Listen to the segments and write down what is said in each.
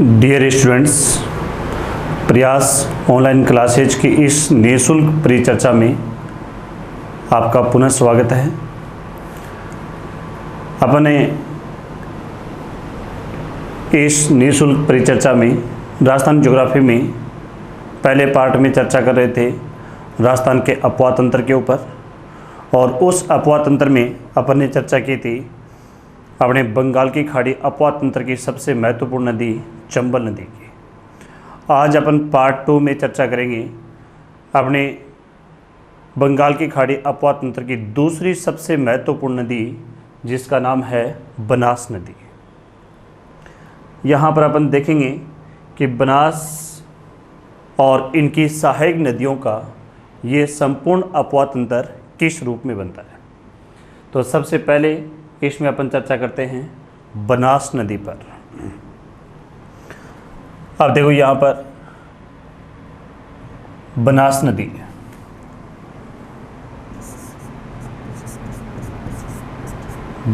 Dear students, प्रयास online classes की इस निःशुल्क परिचर्चा में आपका पुनः स्वागत है। अपने इस निःशुल्क परिचर्चा में राजस्थान ज्योग्राफी में पहले पार्ट में चर्चा कर रहे थे राजस्थान के अपवाह तंत्र के ऊपर, और उस अपवाह तंत्र में अपन ने चर्चा की थी अपने बंगाल की खाड़ी अपवाह तंत्र की सबसे महत्वपूर्ण नदी चंबल नदी की। आज अपन पार्ट 2 में चर्चा करेंगे अपने बंगाल की खाड़ी अपवाह तंत्र की दूसरी सबसे महत्वपूर्ण नदी, जिसका नाम है बनास नदी। यहाँ पर अपन देखेंगे कि बनास और इनकी सहायक नदियों का ये संपूर्ण अपवाह तंत्र किस रूप में बनता है। तो सबसे पहले इसमें अपन चर्चा करते हैं बनास नदी पर। अब देखो यहाँ पर बनास नदी,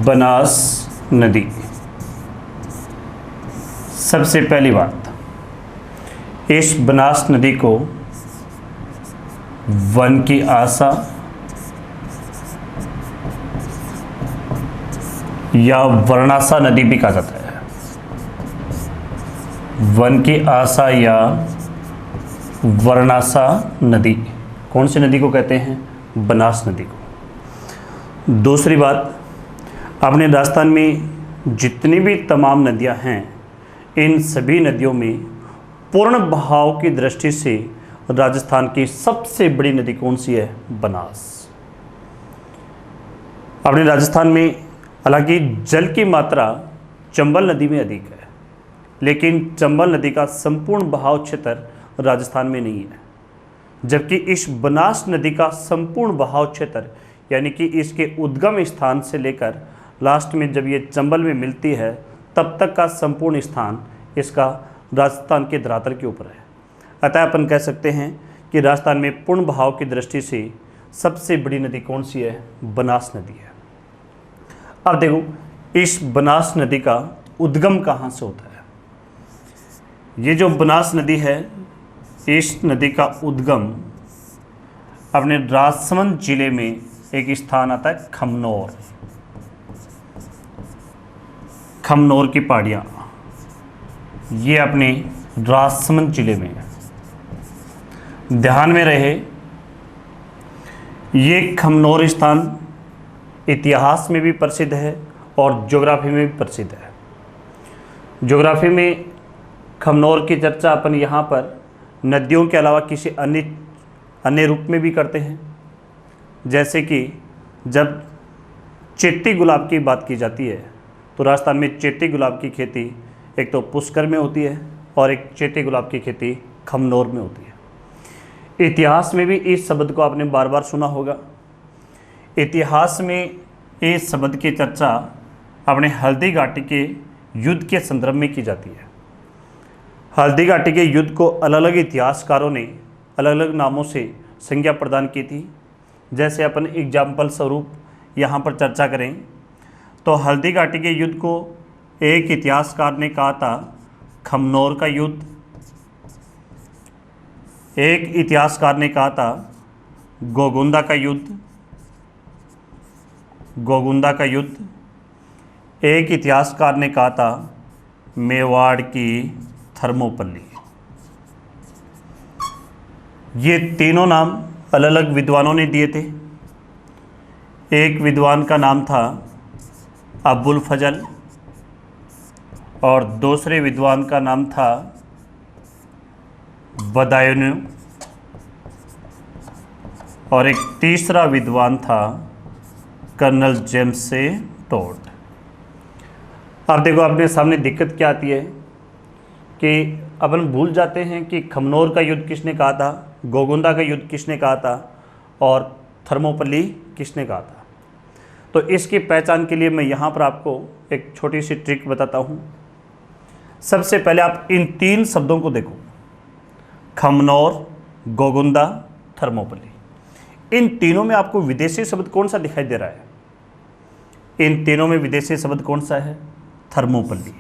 बनास नदी। सबसे पहली बात, इस बनास नदी को वन की आशा या वर्णाशा नदी भी कहा जाता है। वन की आशा या वर्णाशा नदी कौन सी नदी को कहते हैं? बनास नदी को। दूसरी बात, अपने राजस्थान में जितनी भी तमाम नदियां हैं, इन सभी नदियों में पूर्ण बहाव की दृष्टि से राजस्थान की सबसे बड़ी नदी कौन सी है? बनास। अपने राजस्थान में हालांकि जल की मात्रा चंबल नदी में अधिक है, लेकिन चंबल नदी का संपूर्ण बहाव क्षेत्र राजस्थान में नहीं है, जबकि इस बनास नदी का संपूर्ण बहाव क्षेत्र यानी कि इसके उद्गम स्थान से लेकर लास्ट में जब ये चंबल में मिलती है तब तक का संपूर्ण स्थान इसका राजस्थान के धरातल के ऊपर है। अतः अपन कह सकते हैं कि राजस्थान में पूर्ण बहाव की दृष्टि से सबसे बड़ी नदी कौन सी है? बनास नदी है। अब देखो, इस बनास नदी का उद्गम कहाँ से होता है? ये जो बनास नदी है, इस नदी का उद्गम अपने राजसमंद जिले में एक स्थान आता है खमनोर। खमनोर की पहाड़ियाँ ये अपने राजसमंद जिले में है। ध्यान में रहे, ये खमनोर स्थान इतिहास में भी प्रसिद्ध है और ज्योग्राफी में भी प्रसिद्ध है। ज्योग्राफी में खमनोर की चर्चा अपन यहाँ पर नदियों के अलावा किसी अन्य रूप में भी करते हैं। जैसे कि जब चेती गुलाब की बात की जाती है तो राजस्थान में चेती गुलाब की खेती एक तो पुष्कर में होती है और एक चेती गुलाब की खेती खमनोर में होती है। इतिहास में भी इस शब्द को आपने बार बार सुना होगा। इतिहास में इस शब्द की चर्चा अपने हल्दी घाटी के युद्ध के संदर्भ में की जाती है। हल्दी घाटी के युद्ध को अलग अलग इतिहासकारों ने अलग अलग नामों से संज्ञा प्रदान की थी। जैसे अपन एग्जाम्पल स्वरूप यहाँ पर चर्चा करें तो हल्दी घाटी के युद्ध को एक इतिहासकार ने कहा था खमनोर का युद्ध, एक इतिहासकार ने कहा था गोगुंदा का युद्ध, गोगुंदा का युद्ध, एक इतिहासकार ने कहा था मेवाड़ की थर्मोपल्ली। ये तीनों नाम अलग अलग विद्वानों ने दिए थे। एक विद्वान का नाम था अबुल फजल और दूसरे विद्वान का नाम था बदायूं और एक तीसरा विद्वान था कर्नल जेम्स से टोड। अब देखो, अपने सामने दिक्कत क्या आती है कि अपन भूल जाते हैं कि खमनोर का युद्ध किसने कहा था, गोगुंदा का युद्ध किसने कहा था और थर्मोपल्ली किसने कहा था। तो इसकी पहचान के लिए मैं यहाँ पर आपको एक छोटी सी ट्रिक बताता हूँ। सबसे पहले आप इन तीन शब्दों को देखो, खमनोर, गोगुंदा, थर्मोपल्ली। इन तीनों में आपको विदेशी शब्द कौन सा दिखाई दे रहा है? इन तीनों में विदेशी शब्द कौन सा है? थर्मोपल्ली।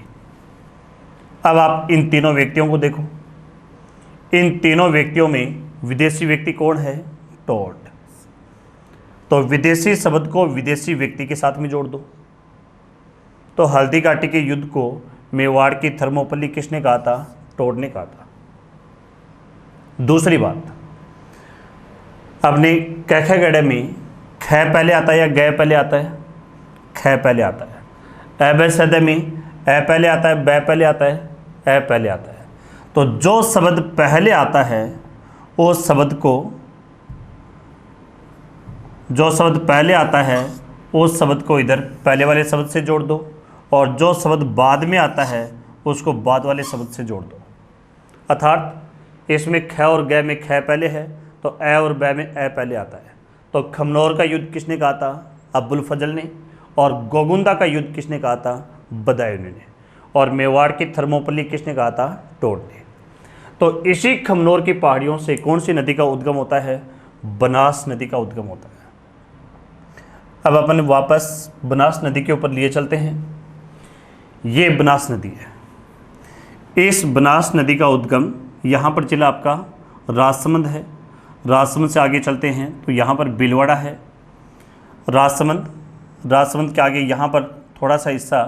अब आप इन तीनों व्यक्तियों को देखो, इन तीनों व्यक्तियों में विदेशी व्यक्ति कौन है? टोड। तो विदेशी शब्द को विदेशी व्यक्ति के साथ में जोड़ दो। तो हल्दी घाटी के युद्ध को मेवाड़ की थर्मोपल्ली किसने कहा था? टोड ने कहा था। दूसरी बात, अपने कैखेगढ़ में ख पहले आता है या ग पहले आता है? ख पहले आता है। अबसद में ए पहले आता है, ब पहले आता है, ए पहले आता है। तो जो शब्द पहले आता है उस शब्द को, जो शब्द पहले आता है उस शब्द को इधर पहले वाले शब्द से जोड़ दो, और जो शब्द बाद में आता है उसको बाद वाले शब्द से जोड़ दो। अर्थात इसमें ख और ग में ख पहले है तो ए और ब में ए पहले आता है। तो खमनोर का युद्ध किसने कहा था? अब्बुल फजल ने। और गोगुंदा का युद्ध किसने कहा था? बदायूं ने। और मेवाड़ की थर्मोपल्ली किसने कहा था? टोड ने। तो इसी खमनोर की पहाड़ियों से कौन सी नदी का उद्गम होता है? बनास नदी का उद्गम होता है। अब अपन वापस बनास नदी के ऊपर लिए चलते हैं। ये बनास नदी है। इस बनास नदी का उद्गम यहाँ पर जिला आपका राजसमंद है। राजसमंद से आगे चलते हैं तो यहाँ पर भीलवाड़ा है। राजसमंद के आगे यहाँ पर थोड़ा सा हिस्सा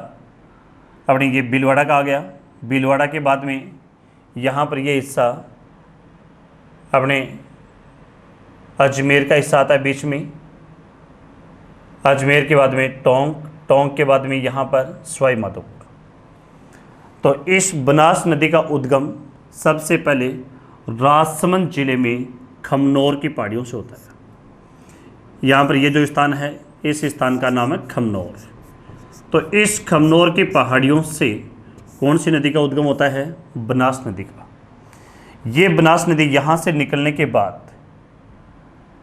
अपने ये भीलवाड़ा का आ गया। भीलवाड़ा के बाद में यहाँ पर ये हिस्सा अपने अजमेर का हिस्सा आता है बीच में। अजमेर के बाद में टोंक के बाद में यहाँ पर सवाई माधोपुर। तो इस बनास नदी का उद्गम सबसे पहले राजसमंद जिले में खमनोर की पहाड़ियों से होता है। यहाँ पर ये जो स्थान है इस स्थान का नाम है खमनोर। तो इस खमनोर की पहाड़ियों से कौन सी नदी का उद्गम होता है? बनास नदी का। ये बनास नदी यहाँ से निकलने के बाद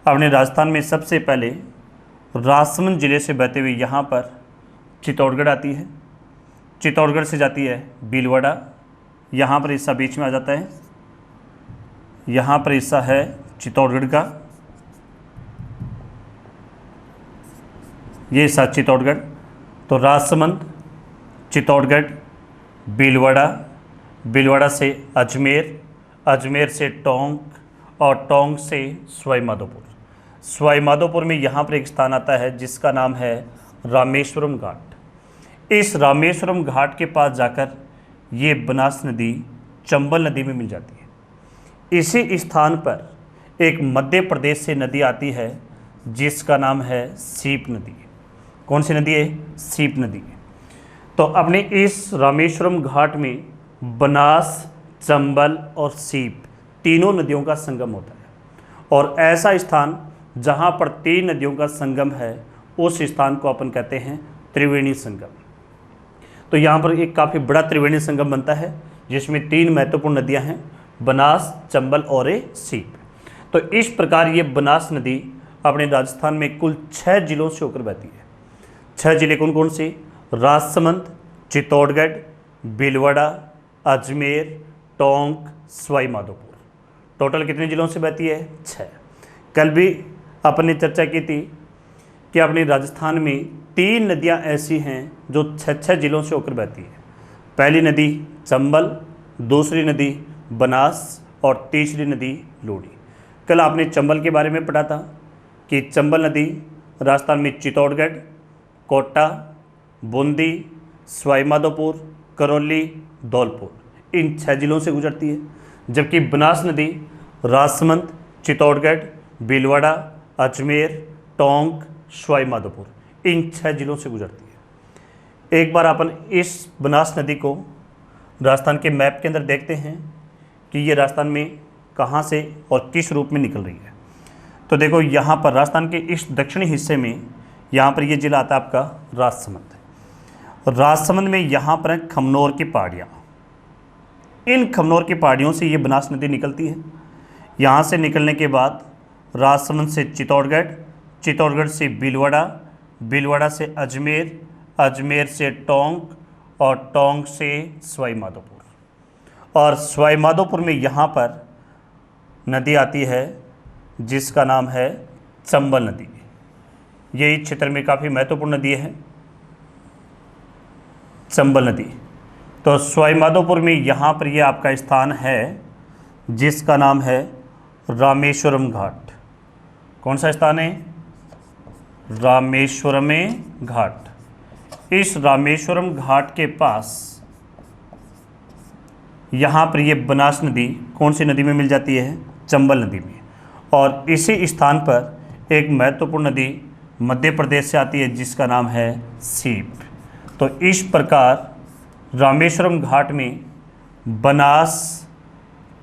अपने राजस्थान में सबसे पहले राजसमंद जिले से बहते हुए यहाँ पर चित्तौड़गढ़ आती है। चित्तौड़गढ़ से जाती है भीलवाड़ा, यहाँ पर हिस्सा बीच में आ जाता है। यहाँ पर हिस्सा है चित्तौड़गढ़ का, ये हिस्सा चित्तौड़गढ़। तो राजसमंद, चित्तौड़गढ़, भीलवाड़ा, भीलवाड़ा से अजमेर, अजमेर से टोंक और टोंक से सवाई माधोपुर। सवाई माधोपुर में यहाँ पर एक स्थान आता है जिसका नाम है रामेश्वरम घाट। इस रामेश्वरम घाट के पास जाकर ये बनास नदी चंबल नदी में मिल जाती है। इसी स्थान पर एक मध्य प्रदेश से नदी आती है जिसका नाम है सीप नदी। कौन सी नदी है? सीप नदी। तो अपने इस रामेश्वरम घाट में बनास, चंबल और सीप तीनों नदियों का संगम होता है। और ऐसा स्थान जहाँ पर तीन नदियों का संगम है उस स्थान को अपन कहते हैं त्रिवेणी संगम। तो यहाँ पर एक काफ़ी बड़ा त्रिवेणी संगम बनता है जिसमें तीन महत्वपूर्ण नदियाँ हैं, बनास, चंबल और सीप। तो इस प्रकार ये बनास नदी अपने राजस्थान में कुल 6 जिलों से होकर बहती है। 6 जिले कौन कौन से? राजसमंद, चित्तौड़गढ़, भीलवाड़ा, अजमेर, टोंक, सवाई माधोपुर। टोटल कितने जिलों से बहती है? 6। कल भी अपन ने चर्चा की थी कि अपने राजस्थान में 3 नदियां ऐसी हैं जो 6 जिलों से होकर बहती है। पहली नदी चंबल, दूसरी नदी बनास और तीसरी नदी लूड़ी। कल आपने चंबल के बारे में पढ़ा था कि चंबल नदी राजस्थान में चित्तौड़गढ़, कोटा, बूंदी, सवाई माधोपुर, करौली, धौलपुर इन 6 जिलों से गुजरती है। जबकि बनास नदी राजसमंद, चित्तौड़गढ़, भीलवाड़ा, अजमेर, टोंक, सवाई माधोपुर इन 6 जिलों से गुजरती है। एक बार अपन इस बनास नदी को राजस्थान के मैप के अंदर देखते हैं कि ये राजस्थान में कहाँ से और किस रूप में निकल रही है। तो देखो यहाँ पर राजस्थान के इस दक्षिणी हिस्से में यहाँ पर ये जिला आता है आपका राजसमंद। राजसमंद में यहाँ पर है खमनोर की पहाड़ियाँ। इन खमनोर की पहाड़ियों से ये बनास नदी निकलती है। यहाँ से निकलने के बाद राजसमंद से चित्तौड़गढ़, चित्तौड़गढ़ से भीलवाड़ा, भीलवाड़ा से अजमेर, अजमेर से टोंक और टोंक से सवाई माधोपुर। और सवाई माधोपुर में यहाँ पर नदी आती है जिसका नाम है चंबल नदी। यही क्षेत्र में काफ़ी महत्वपूर्ण नदी है चंबल नदी। तो सवाई माधोपुर में यहाँ पर ये आपका स्थान है जिसका नाम है रामेश्वरम घाट। कौन सा स्थान है? रामेश्वरम घाट। इस रामेश्वरम घाट के पास यहाँ पर ये बनास नदी कौन सी नदी में मिल जाती है? चंबल नदी में। और इसी स्थान पर एक महत्वपूर्ण नदी मध्य प्रदेश से आती है जिसका नाम है सीप। तो इस प्रकार रामेश्वरम घाट में बनास,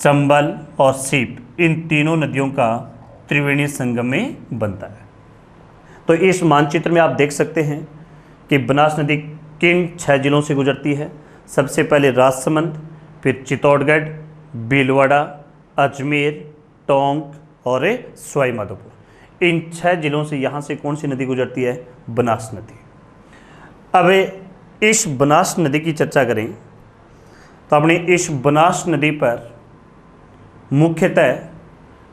चंबल और सीप इन तीनों नदियों का त्रिवेणी संगम में बनता है। तो इस मानचित्र में आप देख सकते हैं कि बनास नदी किन 6 जिलों से गुजरती है। सबसे पहले राजसमंद, फिर चित्तौड़गढ़, भीलवाड़ा, अजमेर, टोंक और सवाई माधोपुर। इन 6 जिलों से यहाँ से कौन सी नदी गुजरती है? बनास नदी। अब इस बनास नदी की चर्चा करें तो अपने इस बनास नदी पर मुख्यतः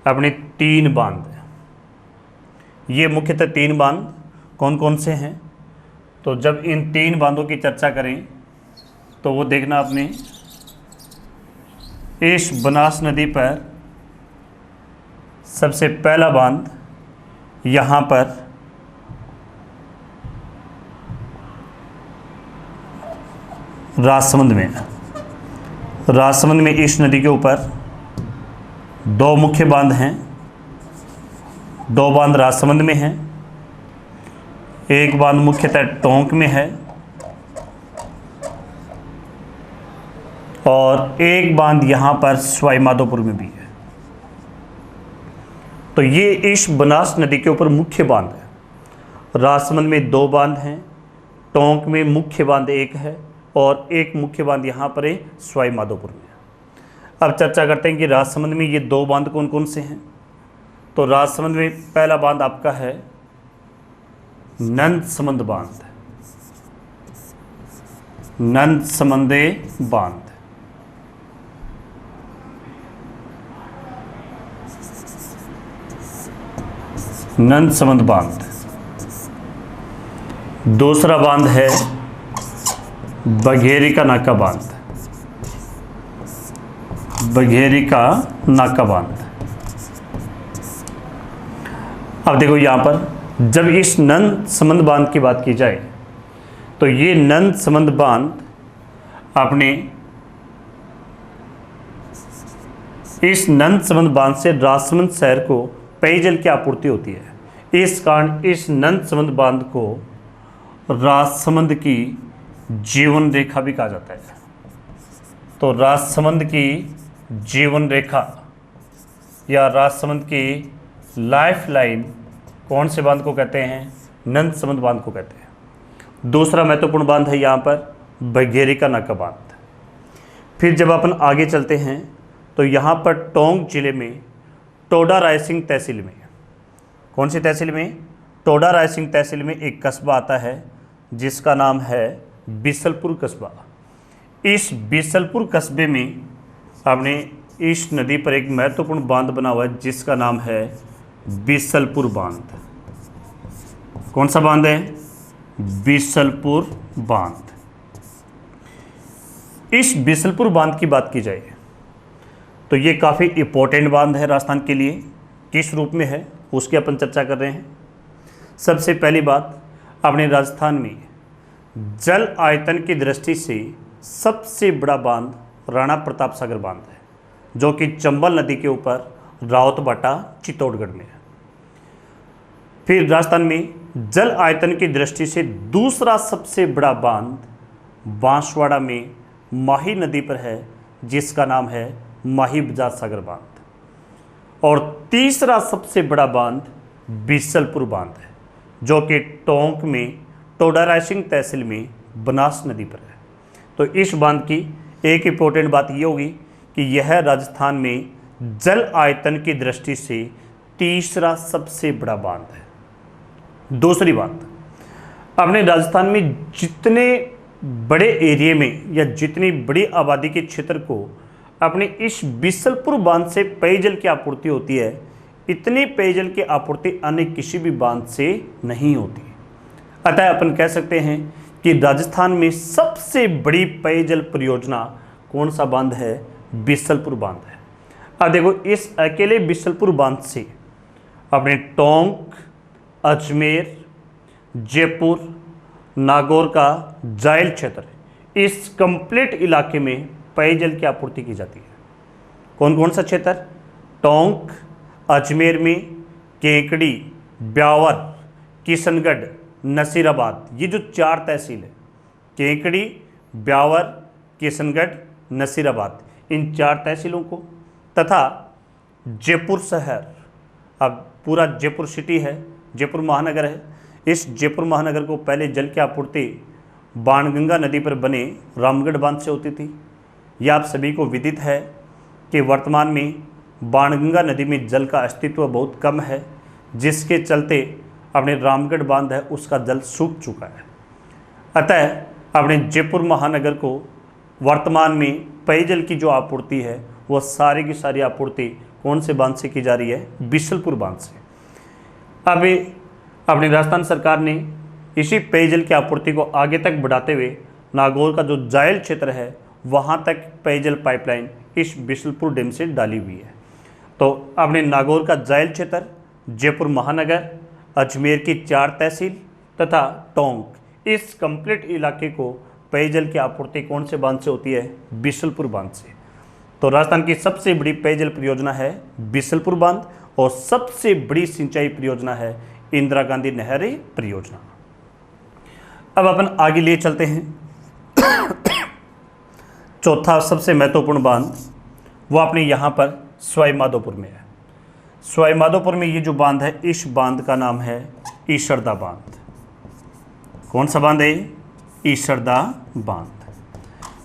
अपने 3 बांध हैं। ये मुख्यतः 3 बांध कौन कौन से हैं? तो जब इन 3 बांधों की चर्चा करें तो वो देखना अपने इस बनास नदी पर सबसे पहला बांध यहाँ पर राजसमंद में है। राजसमंद में इस नदी के ऊपर 2 मुख्य बांध हैं। 2 बांध राजसमंद में हैं, एक बांध मुख्यतः टोंक में है और एक बांध यहाँ पर सवाई माधोपुर में भी है। तो ये इस बनास नदी के ऊपर मुख्य बांध है। राजसमंद में 2 बांध हैं, टोंक में मुख्य बांध 1 है और एक मुख्य बांध यहाँ पर है सवाई माधोपुर में। अब चर्चा करते हैं कि राजसमंद में ये 2 बांध कौन कौन से हैं। तो राजसमंद में पहला बांध आपका है नंदसमंद बांध। नंदसमंदे बांध। नंदसमंद बांध। दूसरा बांध है बघेरी का नाका बांध। बघेरी का नाका बांध। अब देखो यहाँ पर जब इस नंदसमंद बांध की बात की जाए तो ये नंदसमंद बांध अपने इस नंदसमंद बांध से राजसमंद शहर को पेयजल की आपूर्ति होती है। इस कारण इस नंदसमंद बांध को राजसमंद की जीवन रेखा भी कहा जाता है। तो राजसमंद की जीवन रेखा या राजसमंद की लाइफ लाइन कौन से बांध को कहते हैं? नंदसमंद बांध को कहते हैं। दूसरा महत्वपूर्ण बांध है यहाँ पर बघेरी का नाका बांध। फिर जब अपन आगे चलते हैं तो यहाँ पर टोंक जिले में टोडा रायसिंह तहसील में, कौन सी तहसील में? टोडा रायसिंह तहसील में एक कस्बा आता है जिसका नाम है बिसलपुर कस्बा। इस बिसलपुर कस्बे में आपने इस नदी पर एक महत्वपूर्ण बांध बना हुआ है जिसका नाम है बिसलपुर बांध। कौन सा बांध है? बिसलपुर बांध। इस बिसलपुर बांध की बात की जाए तो ये काफ़ी इंपॉर्टेंट बांध है राजस्थान के लिए। किस रूप में है उसकी अपन चर्चा कर रहे हैं। सबसे पहली बात, अपने राजस्थान में जल आयतन की दृष्टि से सबसे बड़ा बांध राणा प्रताप सागर बांध है जो कि चंबल नदी के ऊपर रावतबाटा चित्तौड़गढ़ में है। फिर राजस्थान में जल आयतन की दृष्टि से दूसरा सबसे बड़ा बांध बांसवाड़ा में माही नदी पर है जिसका नाम है माही बजाज सागर बांध। और तीसरा सबसे बड़ा बांध बिसलपुर बांध है जो कि टोंक में टोडा रायसिंह तहसील में बनास नदी पर है। तो इस बांध की एक इंपॉर्टेंट बात यह होगी कि यह राजस्थान में जल आयतन की दृष्टि से तीसरा सबसे बड़ा बांध है। दूसरी बात, अपने राजस्थान में जितने बड़े एरिया में या जितनी बड़ी आबादी के क्षेत्र को अपने इस बिसलपुर बांध से पेयजल की आपूर्ति होती है, इतनी पेयजल की आपूर्ति अन्य किसी भी बांध से नहीं होती। अतः अपन कह सकते हैं कि राजस्थान में सबसे बड़ी पेयजल परियोजना कौन सा बांध है? बिसलपुर बांध है। अब देखो, इस अकेले बिसलपुर बांध से अपने टोंक, अजमेर, जयपुर, नागौर का जायल क्षेत्र, इस कंप्लीट इलाके में पेयजल की आपूर्ति की जाती है। कौन कौन सा क्षेत्र? टोंक, अजमेर में केकड़ी, ब्यावर, किशनगढ़, नसीराबाद, ये जो 4 तहसील है, केकड़ी, ब्यावर, किशनगढ़, नसीराबाद, इन 4 तहसीलों को, तथा जयपुर शहर, अब पूरा जयपुर सिटी है, जयपुर महानगर है, इस जयपुर महानगर को पहले जल की आपूर्ति बाणगंगा नदी पर बने रामगढ़ बांध से होती थी। यह आप सभी को विदित है कि वर्तमान में बाणगंगा नदी में जल का अस्तित्व बहुत कम है, जिसके चलते अपने रामगढ़ बांध है उसका जल सूख चुका है। अतः अपने जयपुर महानगर को वर्तमान में पेयजल की जो आपूर्ति है वह सारी की सारी आपूर्ति कौन से बांध से की जा रही है? बिसलपुर बांध से। अब अपनी राजस्थान सरकार ने इसी पेयजल की आपूर्ति को आगे तक बढ़ाते हुए नागौर का जो जायल क्षेत्र है वहाँ तक पेयजल पाइपलाइन इस बिसलपुर डैम से डाली हुई है। तो अपने नागौर का जायल क्षेत्र, जयपुर महानगर, अजमेर की 4 तहसील तथा टोंक, इस कंप्लीट इलाके को पेयजल की आपूर्ति कौन से बांध से होती है? बिसलपुर बांध से। तो राजस्थान की सबसे बड़ी पेयजल परियोजना है बिसलपुर बांध और सबसे बड़ी सिंचाई परियोजना है इंदिरा गांधी नहर परियोजना। अब अपन आगे लिए चलते हैं। चौथा सबसे महत्वपूर्ण बांध वो अपने यहाँ पर सवाई माधोपुर में है। सवाई माधोपुर में ये जो बांध है, इस बांध का नाम है ईसरदा बांध। कौन सा बांध है? ईसरदा बांध।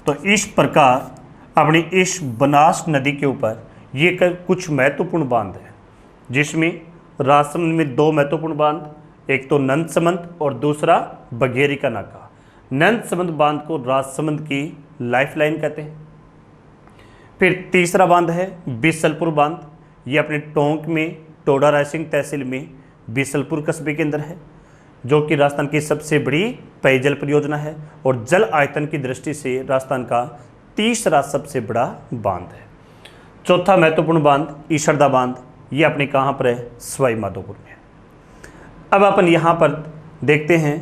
तो इस प्रकार अपनी इस बनास नदी के ऊपर ये कुछ महत्वपूर्ण बांध है, जिसमें राजसमंद में 2 महत्वपूर्ण बांध, एक तो नंदसमंद और दूसरा बघेरी का नाका। नंदसमंद बांध को राजसमंद की लाइफलाइन कहते हैं। फिर तीसरा बांध है बिसलपुर बांध। ये अपने टोंक में टोडा रायसिंह तहसील में बिसलपुर कस्बे के अंदर है, जो कि राजस्थान की सबसे बड़ी पेयजल परियोजना है और जल आयतन की दृष्टि से राजस्थान का तीसरा सबसे बड़ा बांध है। चौथा महत्वपूर्ण बांध ईसरदा बांध, ये अपने कहाँ पर है? सवाई माधोपुर में। अब अपन यहाँ पर देखते हैं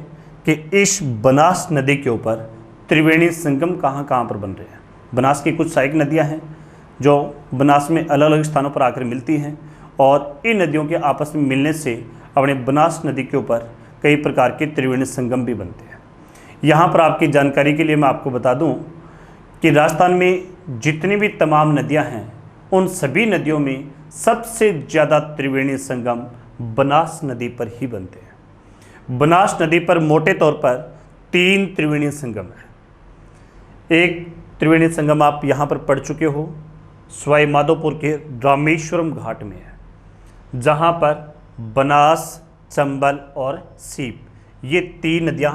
कि इस बनास नदी के ऊपर त्रिवेणी संगम कहाँ कहाँ पर बन रहे हैं। बनास की कुछ सहायक नदियाँ हैं जो बनास में अलग अलग स्थानों पर आकर मिलती हैं और इन नदियों के आपस में मिलने से अपने बनास नदी के ऊपर कई प्रकार के त्रिवेणी संगम भी बनते हैं। यहाँ पर आपकी जानकारी के लिए मैं आपको बता दूँ कि राजस्थान में जितनी भी तमाम नदियाँ हैं उन सभी नदियों में सबसे ज़्यादा त्रिवेणी संगम बनास नदी पर ही बनते हैं। बनास नदी पर मोटे तौर पर 3 त्रिवेणी संगम हैं। एक त्रिवेणी संगम आप यहाँ पर पढ़ चुके हो, सवाई माधोपुर के रामेश्वरम घाट में है, जहाँ पर बनास, चंबल और सीप, ये 3 नदियाँ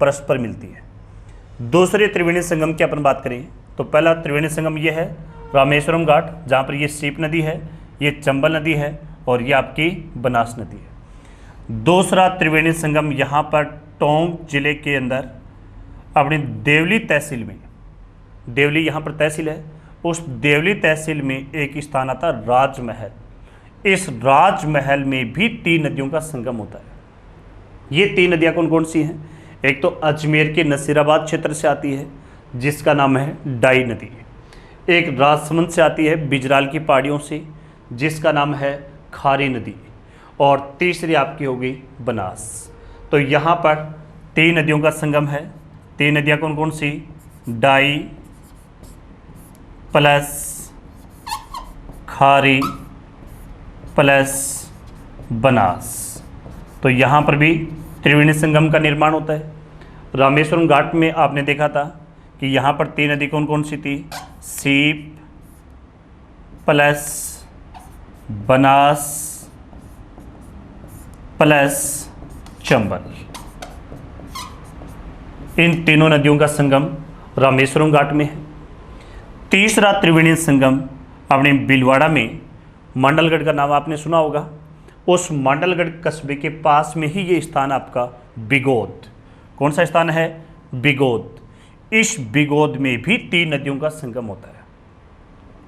परस्पर मिलती हैं। दूसरे त्रिवेणी संगम की अपन बात करें तो पहला त्रिवेणी संगम ये है रामेश्वरम घाट, जहाँ पर ये सीप नदी है, ये चंबल नदी है और ये आपकी बनास नदी है। दूसरा त्रिवेणी संगम यहाँ पर टोंक जिले के अंदर अपनी देवली तहसील में, देवली यहाँ पर तहसील है, उस देवली तहसील में एक स्थान आता है राजमहल। इस राजमहल में भी 3 नदियों का संगम होता है। ये 3 नदियाँ कौन कौन सी हैं? एक तो अजमेर के नसीराबाद क्षेत्र से आती है जिसका नाम है डाई नदी। एक राजसमंद से आती है बिजराल की पहाड़ियों से जिसका नाम है खारी नदी। और तीसरी आपकी होगी बनास। तो यहाँ पर 3 नदियों का संगम है। 3 नदियाँ कौन कौन सी? डाई प्लस खारी प्लस बनास। तो यहाँ पर भी त्रिवेणी संगम का निर्माण होता है। रामेश्वरम घाट में आपने देखा था कि यहाँ पर 3 नदी कौन कौन सी थी? सीप प्लस बनास प्लस चंबल। इन तीनों नदियों का संगम रामेश्वरम घाट में है। तीसरा त्रिवेणी संगम अपने भीलवाड़ा में, मांडलगढ़ का नाम आपने सुना होगा, उस मांडलगढ़ कस्बे के पास में ही ये स्थान आपका बिगोद। कौन सा स्थान है? बिगोद। इस बिगोद में भी 3 नदियों का संगम होता है।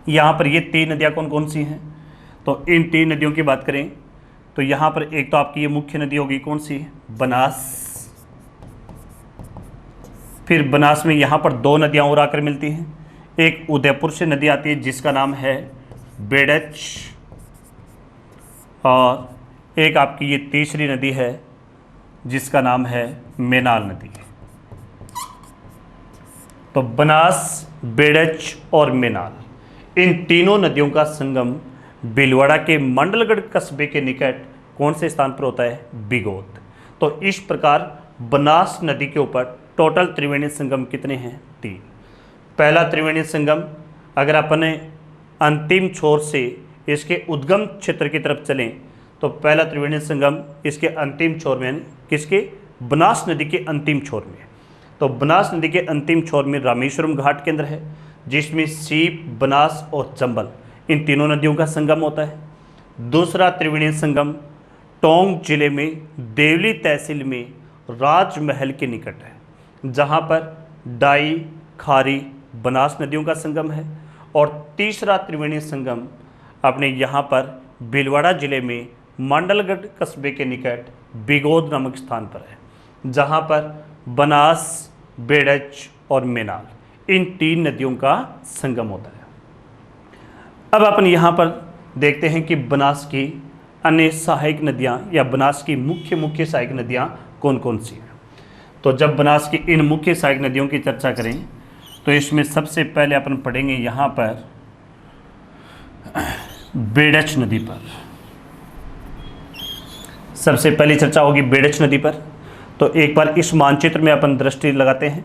यहाँ पर ये 3 नदियाँ कौन कौन सी हैं? तो इन 3 नदियों की बात करें तो यहाँ पर एक तो आपकी ये मुख्य नदी होगी, कौन सी? बनास। फिर बनास में यहाँ पर 2 नदियाँ और आकर मिलती हैं। एक उदयपुर से नदी आती है जिसका नाम है बेड़च, और एक आपकी ये तीसरी नदी है जिसका नाम है मेनाल नदी। तो बनास, बेड़च और मेनाल, इन तीनों नदियों का संगम भीलवाड़ा के मंडलगढ़ कस्बे के निकट कौन से स्थान पर होता है? बिगोद। तो इस प्रकार बनास नदी के ऊपर टोटल त्रिवेणी संगम कितने हैं? 3। पहला त्रिवेणी संगम, अगर अपने अंतिम छोर से इसके उद्गम क्षेत्र की तरफ चलें तो पहला त्रिवेणी संगम इसके अंतिम छोर में, किसके? बनास नदी के अंतिम छोर में। तो बनास नदी के अंतिम छोर में रामेश्वरम घाट केंद्र है जिसमें सीप, बनास और चंबल, इन तीनों नदियों का संगम होता है। दूसरा त्रिवेणी संगम टोंक जिले में देवली तहसील में राजमहल के निकट है जहाँ पर डाई, खारी, बनास नदियों का संगम है। और तीसरा त्रिवेणी संगम अपने यहाँ पर भीलवाड़ा जिले में मंडलगढ़ कस्बे के निकट बिगोद नामक स्थान पर है जहाँ पर बनास, बेड़च और मेनाल, इन 3 नदियों का संगम होता है। अब अपन यहाँ पर देखते हैं कि बनास की अन्य सहायक नदियाँ या बनास की मुख्य सहायक नदियाँ कौन कौन सी हैं। तो जब बनास की इन मुख्य सहायक नदियों की चर्चा करें तो इसमें सबसे पहले अपन पढ़ेंगे यहाँ पर बेड़च नदी पर। सबसे पहली चर्चा होगी बेड़च नदी पर। तो एक बार इस मानचित्र में अपन दृष्टि लगाते हैं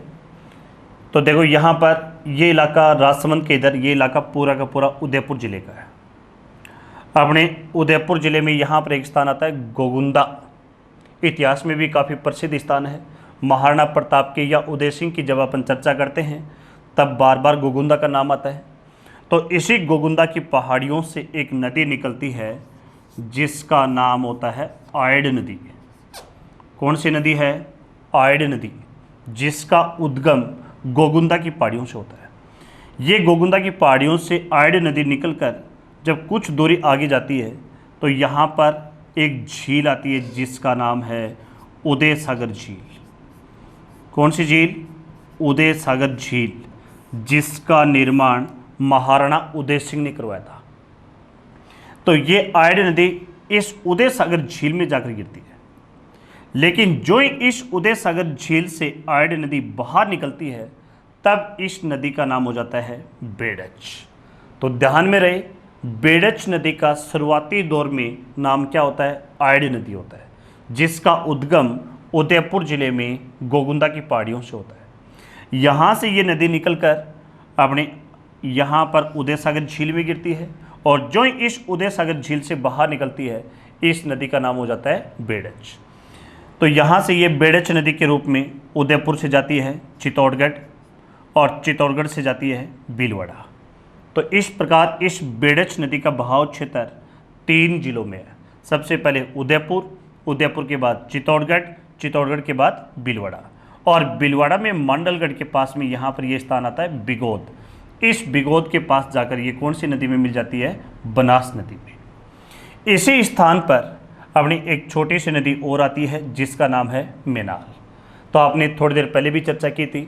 तो देखो यहाँ पर ये इलाका राजसमंद के इधर, ये इलाका पूरा का पूरा उदयपुर ज़िले का है। अपने उदयपुर ज़िले में यहाँ पर एक स्थान आता है गोगुंदा, इतिहास में भी काफ़ी प्रसिद्ध स्थान है। महाराणा प्रताप के या उदय सिंह की जब अपन चर्चा करते हैं तब बार बार गोगुंदा का नाम आता है। तो इसी गोगुंदा की पहाड़ियों से एक नदी निकलती है जिसका नाम होता है आयड नदी। कौन सी नदी है? आयड नदी, जिसका उद्गम गोगुंदा की पहाड़ियों से होता है। ये गोगुंदा की पहाड़ियों से आयड नदी निकलकर जब कुछ दूरी आगे जाती है तो यहाँ पर एक झील आती है जिसका नाम है उदय सागर झील। कौन सी झील? उदय सागर झील, जिसका निर्माण महाराणा उदय सिंह ने करवाया था। तो ये आयड नदी इस उदय सागर झील में जाकर गिरती है। लेकिन जो इस उदय सागर झील से आयड नदी बाहर निकलती है तब इस नदी का नाम हो जाता है बेड़च। तो ध्यान में रहे, बेड़च नदी का शुरुआती दौर में नाम क्या होता है? आयड नदी होता है, जिसका उद्गम उदयपुर जिले में गोगुंदा की पहाड़ियों से होता है। यहाँ से ये नदी निकलकर अपने यहाँ पर उदय सागर झील में गिरती है और जो इस उदय सागर झील से बाहर निकलती है इस नदी का नाम हो जाता है बेड़च। तो यहाँ से ये बेड़च नदी के रूप में उदयपुर से जाती है चित्तौड़गढ़ और चित्तौड़गढ़ से जाती है भीलवाड़ा। तो इस प्रकार इस बेड़च नदी का बहाव क्षेत्र 3 जिलों में है। सबसे पहले उदयपुर, उदयपुर के बाद चित्तौड़गढ़, चित्तौड़गढ़ के बाद भीलवाड़ा, और भीलवाड़ा में मंडलगढ़ के पास में यहाँ पर ये स्थान आता है बिगोद। इस बिगोद के पास जाकर ये कौन सी नदी में मिल जाती है? बनास नदी में। इसी स्थान पर अपनी एक छोटी सी नदी और आती है जिसका नाम है मेनाल। तो आपने थोड़ी देर पहले भी चर्चा की थी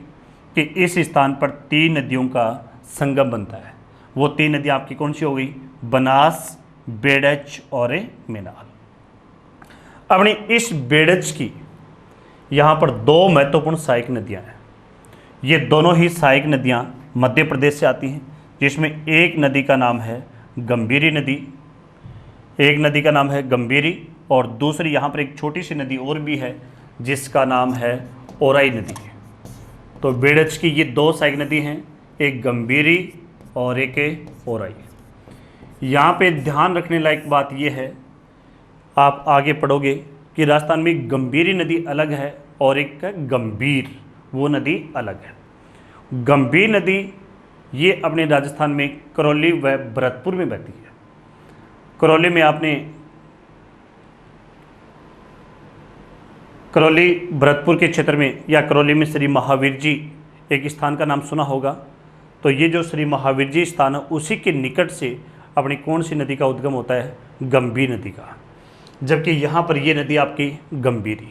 कि इस स्थान पर 3 नदियों का संगम बनता है। वो 3 नदियाँ आपकी कौन सी हो गई? बनास, बेड़च और मेनाल। अपनी इस बेड़च की यहाँ पर 2 महत्वपूर्ण सहायक नदियाँ हैं। ये दोनों ही सहायक नदियाँ मध्य प्रदेश से आती हैं, जिसमें एक नदी का नाम है गंभीरी नदी, एक नदी का नाम है गंभीरी, और दूसरी यहाँ पर एक छोटी सी नदी और भी है जिसका नाम है ओराई नदी। तो बेड़च की ये 2 सहायक नदी हैं, एक गंभीरी और एक ओराई। यहाँ पे ध्यान रखने लायक बात ये है, आप आगे पढ़ोगे कि राजस्थान में गंभीरी नदी अलग है और एक गंभीर, वो नदी अलग है। गंभीर नदी ये अपने राजस्थान में करौली व भरतपुर में बहती है। करौली में आपने करौली भरतपुर के क्षेत्र में या करौली में श्री महावीर जी एक स्थान का नाम सुना होगा। तो ये जो श्री महावीर जी स्थान है उसी के निकट से अपनी कौन सी नदी का उद्गम होता है? गंभीर नदी का। जबकि यहाँ पर ये नदी आपकी गंभीरी,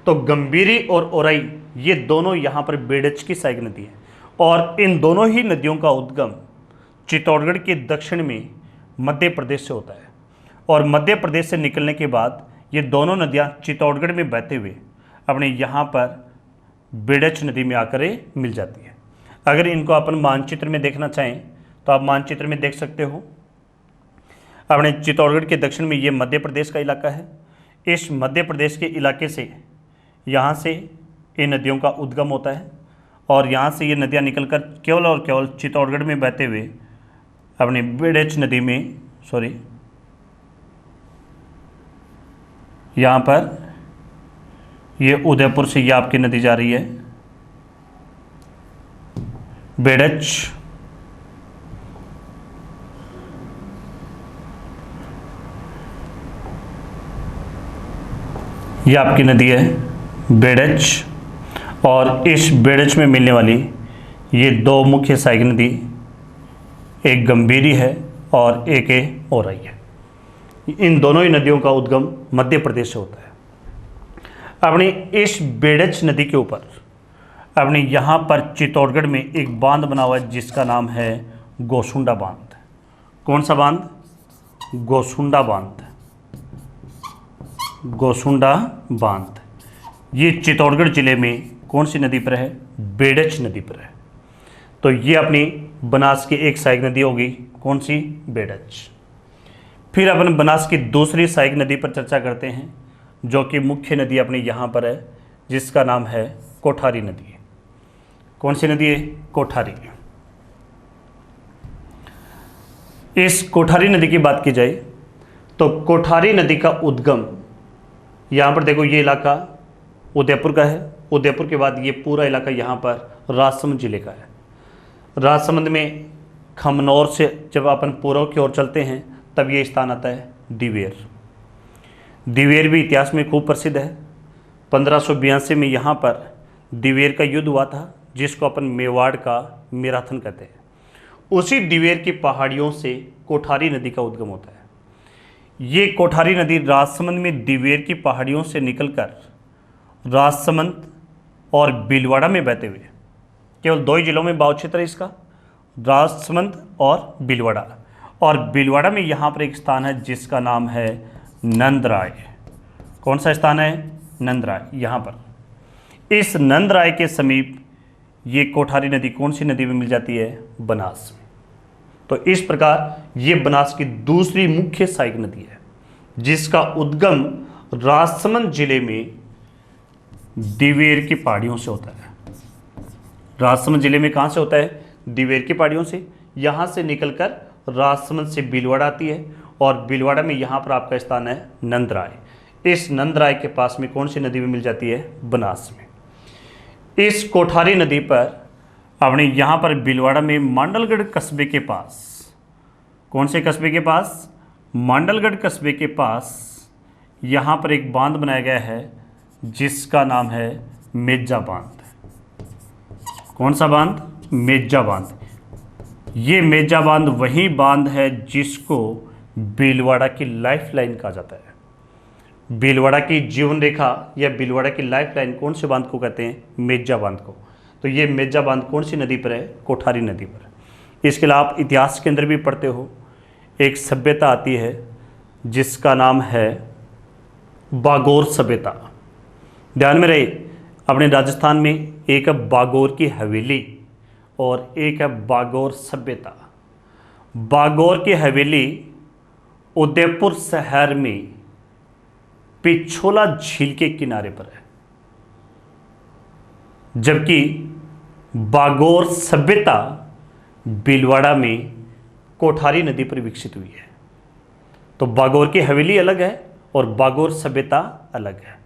तो गंभीरी और ओराई ये दोनों यहाँ पर बेडच की सहायक नदी है और इन दोनों ही नदियों का उद्गम चित्तौड़गढ़ के दक्षिण में मध्य प्रदेश से होता है और मध्य प्रदेश से निकलने के बाद ये दोनों नदियाँ चित्तौड़गढ़ में बहते हुए अपने यहाँ पर बेडच नदी में आकर मिल जाती है। अगर इनको अपन मानचित्र में देखना चाहें तो आप मानचित्र में देख सकते हो। अपने चित्तौड़गढ़ के दक्षिण में ये मध्य प्रदेश का इलाका है। इस मध्य प्रदेश के इलाके से यहाँ से इन नदियों का उद्गम होता है और यहाँ से ये नदियाँ निकलकर केवल और केवल चित्तौड़गढ़ में बहते हुए अपने बेडच नदी में यहाँ पर ये उदयपुर से ये आपकी नदी जा रही है बेडच, ये आपकी नदी है बेडच और इस बेडच में मिलने वाली ये दो मुख्य सहायक नदी, एक गंभीरी है और एक ओराई है। इन दोनों ही नदियों का उद्गम मध्य प्रदेश से होता है। अपनी इस बेडच नदी के ऊपर अपने यहाँ पर चित्तौड़गढ़ में एक बांध बना हुआ है जिसका नाम है गोसुंडा बांध। कौन सा बांध? गोसुंडा बांध। गोसुंडा बांध ये चित्तौड़गढ़ जिले में कौन सी नदी पर है? बेडच नदी पर है। तो ये अपनी बनास की एक सहायक नदी होगी, कौन सी? बेडच। फिर अपन बनास की दूसरी सहायक नदी पर चर्चा करते हैं जो कि मुख्य नदी अपनी यहाँ पर है जिसका नाम है कोठारी नदी। कौन सी नदी है? कोठारी। इस कोठारी नदी की बात की जाए तो कोठारी नदी का उद्गम यहाँ पर देखो, ये इलाका उदयपुर का है। उदयपुर के बाद ये पूरा इलाका यहाँ पर राजसमंद जिले का है। राजसमंद में खमनौर से जब अपन पूर्व की ओर चलते हैं तब ये स्थान आता है दिवेर। दिवेर भी इतिहास में खूब प्रसिद्ध है। 1582 में यहाँ पर दिवेर का युद्ध हुआ था जिसको अपन मेवाड़ का मैराथन कहते हैं। उसी दिवेर की पहाड़ियों से कोठारी नदी का उद्गम होता है। ये कोठारी नदी राजसमंद में दिवेर की पहाड़ियों से निकलकर राजसमंद और भीलवाड़ा में बहते हुए, केवल दो ही जिलों में बाव क्षेत्र है इसका, राजसमंद और भीलवाड़ा। और भीलवाड़ा में यहाँ पर एक स्थान है जिसका नाम है नंदराय। कौन सा स्थान है? नंदराय। यहाँ पर इस नंदराय के समीप ये कोठारी नदी कौन सी नदी में मिल जाती है? बनास में। तो इस प्रकार ये बनास की दूसरी मुख्य सहायक नदी है जिसका उद्गम राजसमंद जिले में दिवेर की पहाड़ियों से होता है। राजसमंद जिले में कहाँ से होता है? दिवेर की पहाड़ियों से। यहाँ से निकलकर राजसमंद से भीलवाड़ा आती है और भीलवाड़ा में यहाँ पर आपका स्थान है नंदराय। इस नंदराय के पास में कौन सी नदी में मिल जाती है? बनास में। इस कोठारी नदी पर अपने यहाँ पर भीलवाड़ा में मांडलगढ़ कस्बे के पास, कौन से कस्बे के पास? मांडलगढ़ कस्बे के पास यहाँ पर एक बांध बनाया गया है जिसका नाम है मेजा बांध। कौन सा बांध? मेजा बांध। ये मेजा बांध वही बांध है जिसको भीलवाड़ा की लाइफ लाइन कहा जाता है। भीलवाड़ा की जीवन रेखा या भीलवाड़ा की लाइफ लाइन कौन से बांध को कहते हैं? मेजा बांध को। तो ये मेजा बांध कौन सी नदी पर है? कोठारी नदी पर। इसके अलावा आप इतिहास के अंदर भी पढ़ते हो, एक सभ्यता आती है जिसका नाम है बागोर सभ्यता। ध्यान में रहे, अपने राजस्थान में एक है बागोर की हवेली और एक है बागोर सभ्यता। बागोर की हवेली उदयपुर शहर में पिछोला झील के किनारे पर है, जबकि बागोर सभ्यता भीलवाड़ा में कोठारी नदी पर विकसित हुई है। तो बागोर की हवेली अलग है और बागोर सभ्यता अलग है।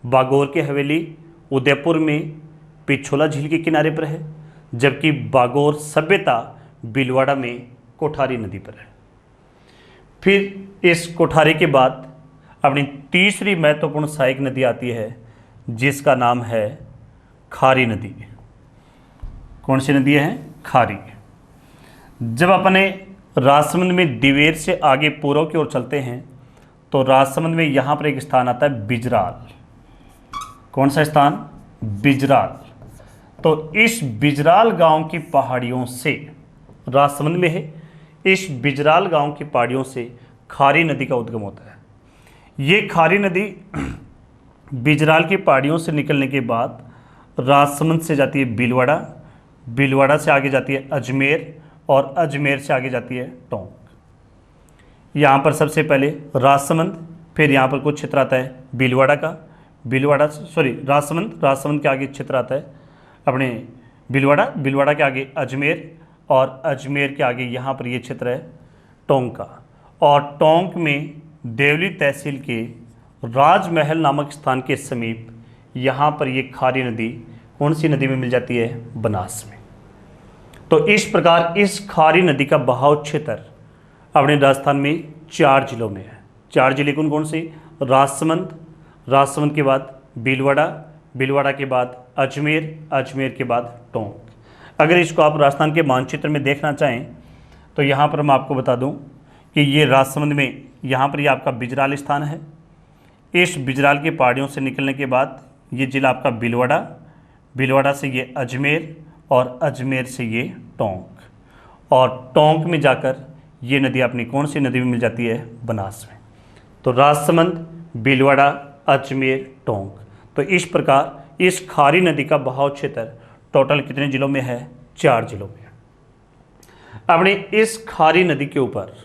बागोर की हवेली उदयपुर में पिछोला झील के किनारे पर है, जबकि बागोर सभ्यता भीलवाड़ा में कोठारी नदी पर है। फिर इस कोठारी के बाद अपनी तीसरी महत्वपूर्ण सहायक नदी आती है जिसका नाम है खारी नदी। कौन सी नदी है? खारी। जब अपने राजसमंद में दिवेर से आगे पूर्व की ओर चलते हैं तो राजसमंद में यहाँ पर एक स्थान आता है बिजराल। कौन सा स्थान? बिजराल। तो इस बिजराल गांव की पहाड़ियों से, राजसमंद में है, इस बिजराल गांव की पहाड़ियों से खारी नदी का उद्गम होता है। ये खारी नदी बिजराल की पहाड़ियों से निकलने के बाद राजसमंद से जाती है भीलवाड़ा, भीलवाड़ा से आगे जाती है अजमेर और अजमेर से आगे जाती है टोंक। यहाँ पर सबसे पहले राजसमंद, फिर यहाँ पर कुछ क्षेत्र आता है भीलवाड़ा का, राजसमंद के आगे क्षेत्र आता है अपने भीलवाड़ा, भीलवाड़ा के आगे अजमेर और अजमेर के आगे यहाँ पर ये क्षेत्र है टोंक का। और टोंक में देवली तहसील के राजमहल नामक स्थान के समीप यहाँ पर ये खारी नदी कौन सी नदी में मिल जाती है? बनास में। तो इस प्रकार इस खारी नदी का बहाव क्षेत्र अपने राजस्थान में 4 जिलों में है। 4 जिले कौन कौन से? राजसमंद, राजसमंद के बाद भीलवाड़ा, भीलवाड़ा के बाद अजमेर, अजमेर के बाद टोंक। अगर इसको आप राजस्थान के मानचित्र में देखना चाहें तो यहाँ पर मैं आपको बता दूँ कि ये राजसमंद में यहाँ पर ये आपका बिजराल स्थान है। इस बिजराल की पहाड़ियों से निकलने के बाद ये जिला आपका भीलवाड़ा, भीलवाड़ा से ये अजमेर और अजमेर से ये टोंक। और टोंक में जाकर ये नदी अपनी कौन सी नदी में मिल जाती है? बनास में। तो राजसमंद, भीलवाड़ा, अजमेर, टोंक। तो इस प्रकार इस खारी नदी का बहाव क्षेत्र टोटल कितने जिलों में है? 4 जिलों में। अपने इस खारी नदी के ऊपर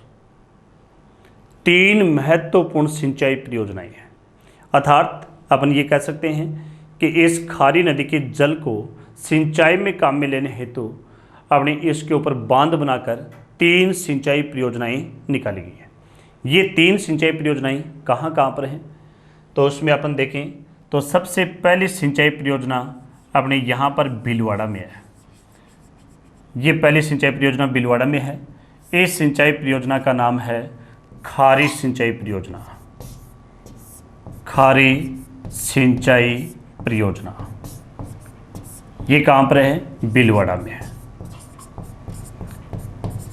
3 महत्वपूर्ण सिंचाई परियोजनाएं हैं। अर्थात अपन ये कह सकते हैं कि इस खारी नदी के जल को सिंचाई में काम में लेने हेतु अपने इसके ऊपर बांध बनाकर 3 सिंचाई परियोजनाएं निकाली गई हैं। ये 3 सिंचाई परियोजनाएं कहाँ कहाँ पर हैं? तो उसमें अपन देखें तो सबसे पहली सिंचाई परियोजना अपने यहाँ पर भीलवाड़ा में है। ये पहली सिंचाई परियोजना भीलवाड़ा में है। इस सिंचाई परियोजना का नाम है खारी सिंचाई परियोजना। खारी सिंचाई परियोजना ये कहाँ पर है? भीलवाड़ा में है।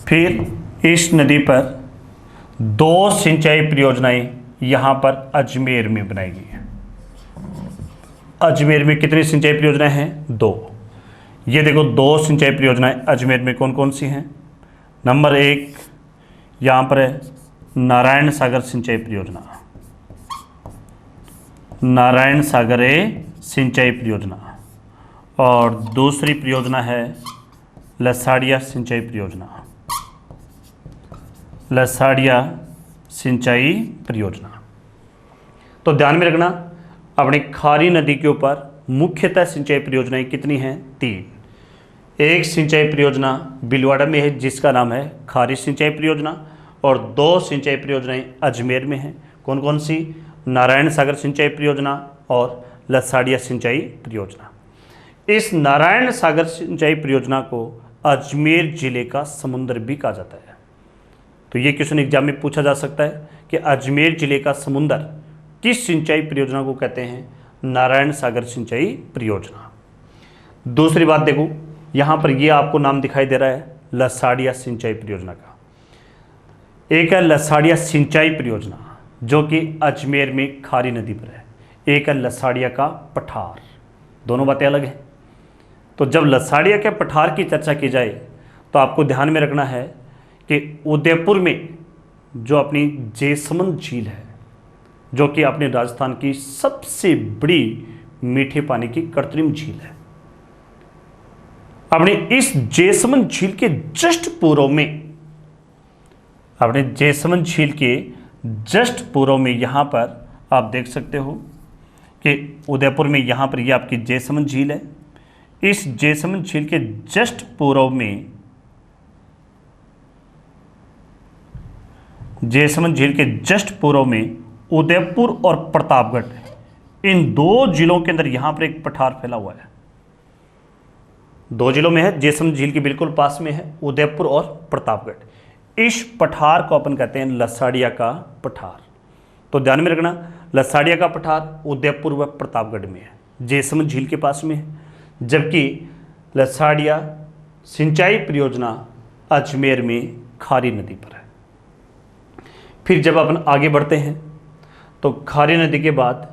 फिर इस नदी पर 2 सिंचाई परियोजनाएं यहाँ पर अजमेर में बनाई गई हैं। अजमेर में कितनी सिंचाई परियोजनाएं हैं? 2। ये देखो 2 सिंचाई परियोजनाएं अजमेर में कौन कौन सी हैं? नंबर 1 यहाँ पर है नारायण सागर सिंचाई परियोजना, नारायण सागर सिंचाई परियोजना। और दूसरी परियोजना है लसाड़िया सिंचाई परियोजना, लसाड़िया सिंचाई परियोजना। तो ध्यान में रखना अपनी खारी नदी के ऊपर मुख्यतः सिंचाई परियोजनाएं कितनी हैं? 3। एक सिंचाई परियोजना भीलवाड़ा में है जिसका नाम है खारी सिंचाई परियोजना और 2 सिंचाई परियोजनाएं अजमेर में हैं। कौन कौन सी? नारायण सागर सिंचाई परियोजना और लसाड़िया सिंचाई परियोजना। इस नारायण सागर सिंचाई परियोजना को अजमेर जिले का समुद्र भी कहा जाता है। तो ये क्वेश्चन एग्जाम में पूछा जा सकता है कि अजमेर जिले का समुद्र किस सिंचाई परियोजना को कहते हैं? नारायण सागर सिंचाई परियोजना। दूसरी बात देखो, यहाँ पर ये आपको नाम दिखाई दे रहा है लसाड़िया सिंचाई परियोजना का। एक है लसाड़िया सिंचाई परियोजना जो कि अजमेर में खारी नदी पर है, एक है लसाड़िया का पठार। दोनों बातें अलग हैं। तो जब लसाड़िया के पठार की चर्चा की जाए तो आपको ध्यान में रखना है कि उदयपुर में जो अपनी जेसमंद झील है, जो कि अपने राजस्थान की सबसे बड़ी मीठे पानी की कृत्रिम झील है, अपने इस जेसमंद झील के जस्ट पूर्व में, अपने जेसमंद झील के जस्ट पूर्व में यहाँ पर आप देख सकते हो कि उदयपुर में यहाँ पर ये आपकी जेसमंद झील है। इस जेसमंद झील के जस्ट पूर्व में, जेसमंद झील के जस्ट पूर्व में उदयपुर और प्रतापगढ़, इन 2 जिलों के अंदर यहाँ पर एक पठार फैला हुआ है। 2 जिलों में है, जेसमंद झील के बिल्कुल पास में है उदयपुर और प्रतापगढ़। इस पठार को अपन कहते हैं लसाड़िया का पठार। तो ध्यान में रखना लसाड़िया का पठार उदयपुर व प्रतापगढ़ में है। जेसमंद झील के पास में है, जबकि लसाड़िया सिंचाई परियोजना अजमेर में खारी नदी पर है। फिर जब अपन आगे बढ़ते हैं तो खारी नदी के बाद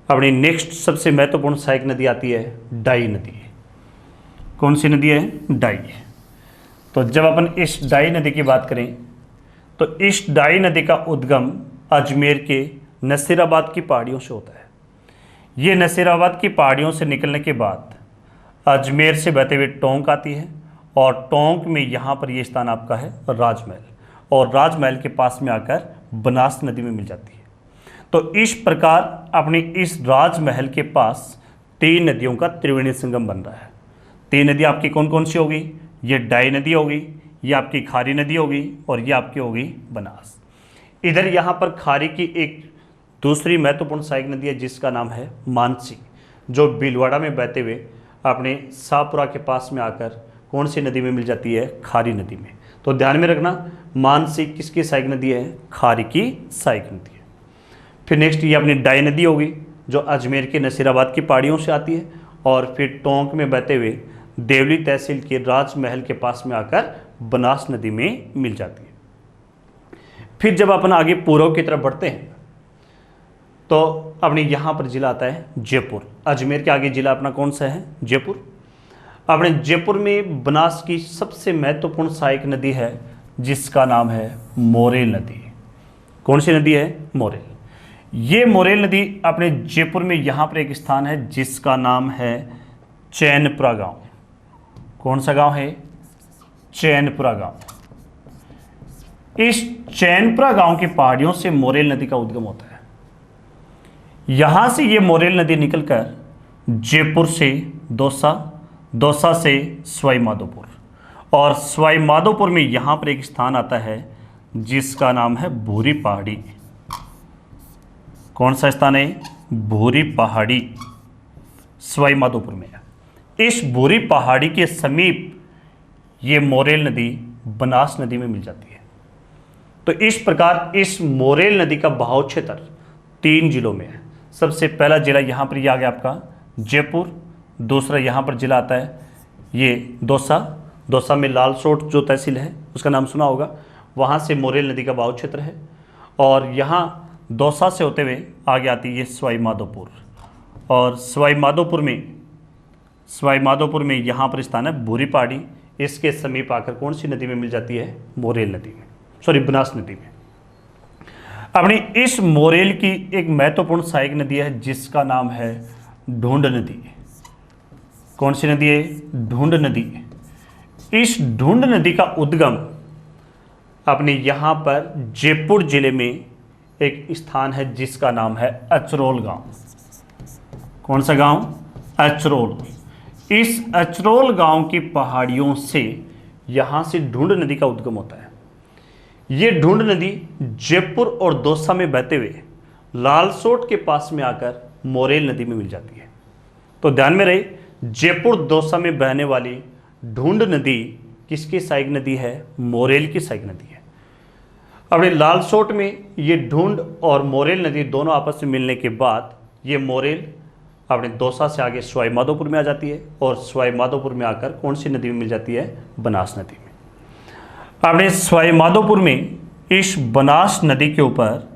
अपनी नेक्स्ट सबसे महत्वपूर्ण सहायक नदी आती है डाई नदी। कौन सी नदी है? डाई। तो जब अपन इस डाई नदी की बात करें तो इस डाई नदी का उद्गम अजमेर के नसीराबाद की पहाड़ियों से होता है। ये नसीराबाद की पहाड़ियों से निकलने के बाद अजमेर से बहते हुए टोंक आती है और टोंक में यहाँ पर ये स्थान आपका है राजमहल, और राजमहल के पास में आकर बनास नदी में मिल जाती है। तो इस प्रकार अपनी इस राजमहल के पास 3 नदियों का त्रिवेणी संगम बन रहा है। 3 नदी आपकी कौन कौन सी होगी? ये डाई नदी होगी, ये आपकी खारी नदी होगी, और ये आपकी होगी बनास। इधर यहाँ पर खारी की एक दूसरी महत्वपूर्ण सहायक नदी है जिसका नाम है मानसी, जो भीलवाड़ा में बहते हुए अपने शाहपुरा के पास में आकर कौन सी नदी में मिल जाती है? खारी नदी में। तो ध्यान में रखना, मानसी किसकी सहायक नदी है? खारी की सहायक नदी है। फिर नेक्स्ट ये अपनी डाई नदी होगी जो अजमेर के नसीराबाद की पहाड़ियों से आती है, और फिर टोंक में बहते हुए देवली तहसील के राजमहल के पास में आकर बनास नदी में मिल जाती है। फिर जब अपन आगे पूर्व की तरफ बढ़ते हैं तो अपने यहाँ पर जिला आता है जयपुर। अजमेर के आगे जिला अपना कौन सा है? जयपुर। अपने जयपुर में बनास की सबसे महत्वपूर्ण सहायक नदी है जिसका नाम है मोरेल नदी। कौन सी नदी है? मोरेल। ये मोरेल नदी अपने जयपुर में यहाँ पर एक स्थान है जिसका नाम है चैनपुरा गांव। कौन सा गांव है? चैनपुरा गांव। इस चैनपुरा गांव की पहाड़ियों से मोरेल नदी का उद्गम होता है। यहां से ये मोरेल नदी निकलकर जयपुर से दौसा, दौसा से सवाई माधोपुर, और सवाई माधोपुर में यहां पर एक स्थान आता है जिसका नाम है भूरी पहाड़ी। कौन सा स्थान है? भूरी पहाड़ी, सवाई माधोपुर में है। इस भूरी पहाड़ी के समीप ये मोरेल नदी बनास नदी में मिल जाती है। तो इस प्रकार इस मोरेल नदी का बहाव क्षेत्र 3 जिलों में है। सबसे पहला जिला यहाँ पर यह आ गया आपका जयपुर, दूसरा यहाँ पर जिला आता है ये दौसा। दौसा में लालसोट जो तहसील है उसका नाम सुना होगा, वहाँ से मोरेल नदी का बहाव क्षेत्र है। और यहाँ दौसा से होते हुए आगे आती है सवाई माधोपुर, और सवाई माधोपुर में यहाँ पर स्थान है भूरी पहाड़ी। इसके समीप आकर कौन सी नदी में मिल जाती है? मोरेल नदी में, सॉरी बनास नदी में। अपनी इस मोरेल की एक महत्वपूर्ण सहायक नदी है जिसका नाम है ढूंढ नदी। कौन सी नदी है? ढूंढ नदी। इस ढूंढ नदी का उद्गम अपने यहाँ पर जयपुर जिले में एक स्थान है जिसका नाम है अचरोल गांव। कौन सा गांव? अचरोल। इस अचरोल गांव की पहाड़ियों से यहाँ से ढूंढ नदी का उद्गम होता है। ये ढूंढ नदी जयपुर और दौसा में बहते हुए लालसोट के पास में आकर मोरेल नदी में मिल जाती है। तो ध्यान में रहे, जयपुर दौसा में बहने वाली ढूंढ नदी किसकी सहायक नदी है? मोरेल की सहायक नदी है। अपने लालसोट में ये ढूंढ और मोरेल नदी दोनों आपस में मिलने के बाद ये मोरेल अपने दौसा से आगे सवाई माधोपुर में आ जाती है, और सवाई माधोपुर में आकर कौन सी नदी में मिल जाती है? बनास नदी में। अपने सवाई माधोपुर में इस बनास नदी के ऊपर